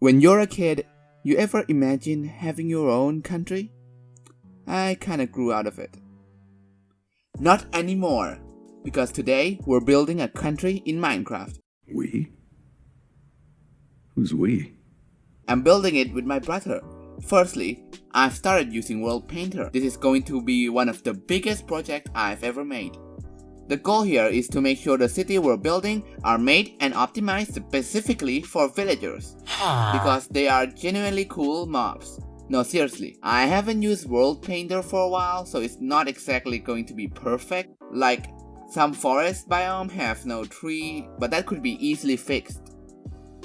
When you're a kid, you ever imagine having your own country? I kinda grew out of it. Not anymore, because today we're building a country in Minecraft. We? Who's we? I'm building it with my brother. Firstly, I've started using WorldPainter. This is going to be one of the biggest projects I've ever made. The goal here is to make sure the city we're building are made and optimized specifically for villagers, because they are genuinely cool mobs. No, seriously, I haven't used WorldPainter for a while, so it's not exactly going to be perfect. Like, some forest biome have no tree, but that could be easily fixed.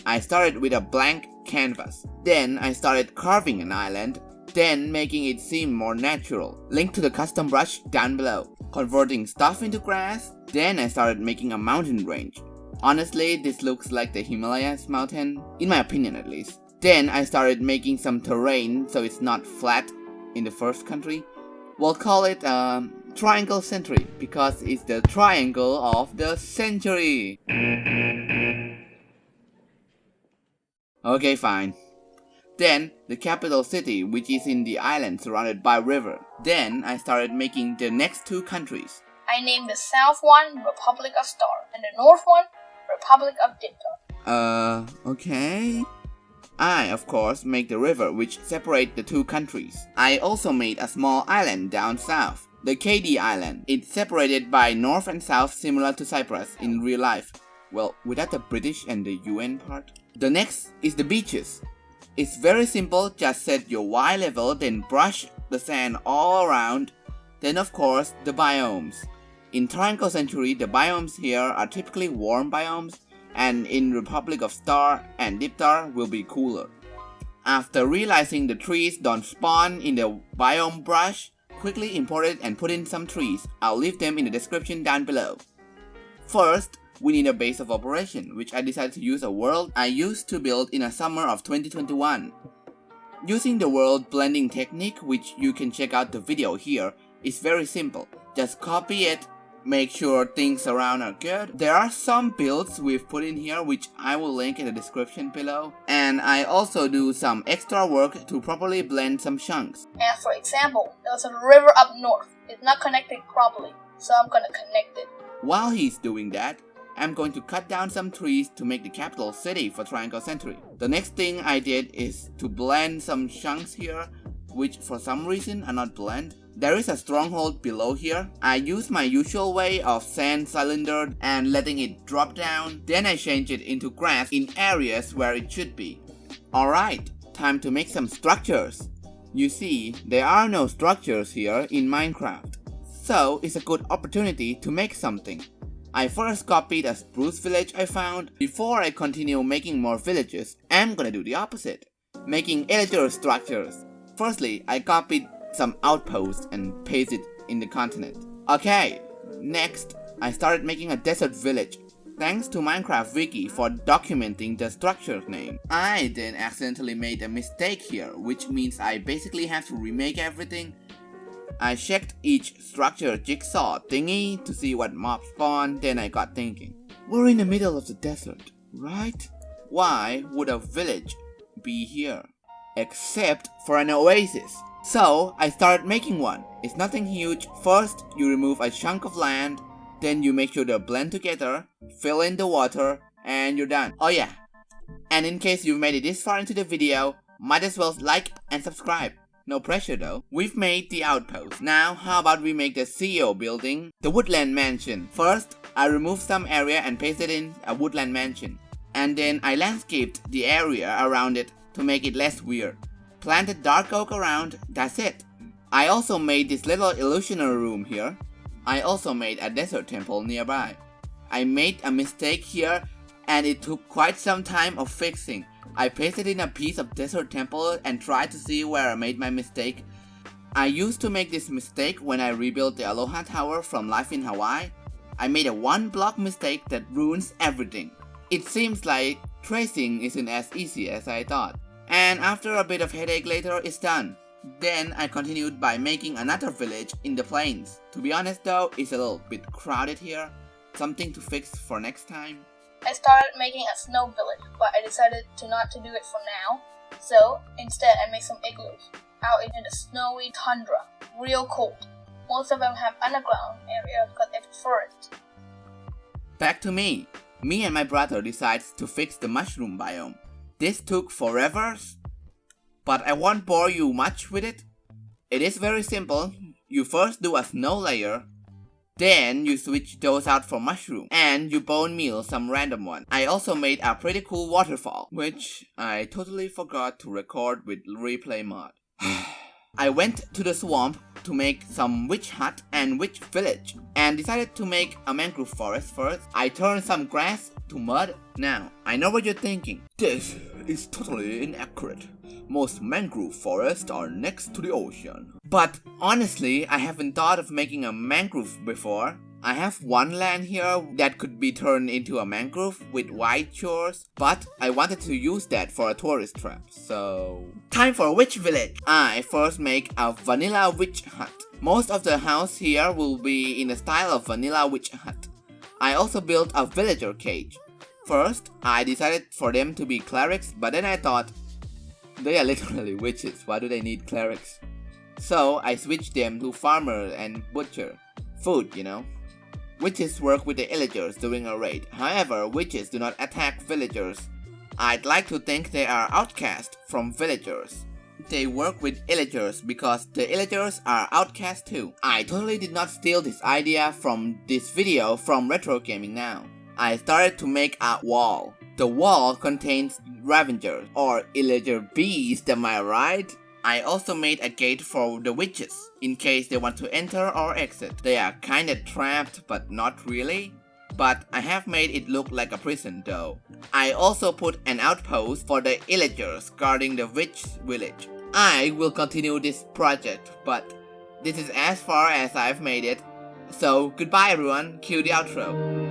I started with a blank canvas. Then I started carving an island, then making it seem more natural. Link to the custom brush down below. Converting stuff into grass, then I started making a mountain range. Honestly, this looks like the Himalayas mountain, in my opinion at least. Then I started making some terrain so it's not flat in the first country. We'll call it triangle century, because it's the triangle of the century. Okay, fine. Then the capital city, which is in the island surrounded by river. Then I started making the next two countries. I named the south one Republic of Star and the north one Republic of Dipta. Okay. I, of course, make the river which separate the two countries. I also made a small island down south, the KD Island. It's separated by north and south, similar to Cyprus in real life. Well, without the British and the UN part. The next is the beaches. It's very simple, just set your Y level, then brush the sand all around. Then of course, the biomes. In Triangle Century, the biomes here are typically warm biomes, and in Republic of Star and Diptar will be cooler. After realizing the trees don't spawn in the biome brush, quickly import it and put in some trees. I'll leave them in the description down below. First, we need a base of operation, which I decided to use a world I used to build in the summer of 2021. Using the world blending technique, which you can check out the video here, is very simple. Just copy it, make sure things around are good. There are some builds we've put in here which I will link in the description below. And I also do some extra work to properly blend some chunks. And for example, there's a river up north. It's not connected properly, so I'm gonna connect it. While he's doing that, I'm going to cut down some trees to make the capital city for Triangle Century. The next thing I did is to blend some chunks here, which for some reason are not blend. There is a stronghold below here. I use my usual way of sand cylinder and letting it drop down. Then I change it into grass in areas where it should be. Alright, time to make some structures. You see, there are no structures here in Minecraft. So it's a good opportunity to make something. I first copied a spruce village I found. Before I continue making more villages, I'm gonna do the opposite, making illegal structures. Firstly, I copied some outposts and pasted it in the continent. Okay, next, I started making a desert village. Thanks to Minecraft Wiki for documenting the structure name. I then accidentally made a mistake here, which means I basically have to remake everything. I checked each structure jigsaw thingy to see what mob spawn, then I got thinking. We're in the middle of the desert, right? Why would a village be here? Except for an oasis. So I started making one. It's nothing huge. First, you remove a chunk of land, then you make sure they blend together, fill in the water, and you're done. Oh yeah, and in case you've made it this far into the video, might as well like and subscribe. No pressure though. We've made the outpost. Now how about we make the CEO building, the woodland mansion. First, I removed some area and pasted in a woodland mansion. And then I landscaped the area around it to make it less weird. Planted dark oak around, that's it. I also made this little illusionary room here. I also made a desert temple nearby. I made a mistake here and it took quite some time of fixing. I pasted in a piece of desert temple and tried to see where I made my mistake. I used to make this mistake when I rebuilt the Aloha Tower from Life in Hawaii. I made a one block mistake that ruins everything. It seems like tracing isn't as easy as I thought. And after a bit of headache later, it's done. Then I continued by making another village in the plains. To be honest though, it's a little bit crowded here. Something to fix for next time. I started making a snow village, but I decided not to do it for now. So instead I made some igloos out in the snowy tundra. Real cold. Most of them have underground area because they prefer it. Back to me. Me and my brother decided to fix the mushroom biome. This took forever, but I won't bore you much with it. It is very simple. You first do a snow layer, then you switch those out for mushroom, and you bone meal some random one. I also made a pretty cool waterfall, which I totally forgot to record with replay mod. I went to the swamp to make some witch hut and witch village, and decided to make a mangrove forest first. I turned some grass to mud. Now, I know what you're thinking. This is totally inaccurate. Most mangrove forests are next to the ocean. But honestly, I haven't thought of making a mangrove before. I have one land here that could be turned into a mangrove with white shores, but I wanted to use that for a tourist trap, so... Time for a witch village! I first make a vanilla witch hut. Most of the house here will be in the style of vanilla witch hut. I also built a villager cage. First, I decided for them to be clerics, but then I thought, they are literally witches, why do they need clerics? So I switched them to farmer and butcher. Food, you know. Witches work with the villagers during a raid. However, witches do not attack villagers. I'd like to think they are outcast from villagers. They work with villagers because the villagers are outcast too. I totally did not steal this idea from this video from Retro Gaming Now. I started to make a wall. The wall contains Ravengers or villager beasts, am I right? I also made a gate for the witches, in case they want to enter or exit. They are kinda trapped, but not really. But I have made it look like a prison though. I also put an outpost for the villagers guarding the witch village. I will continue this project, but this is as far as I've made it. So goodbye everyone, cue the outro.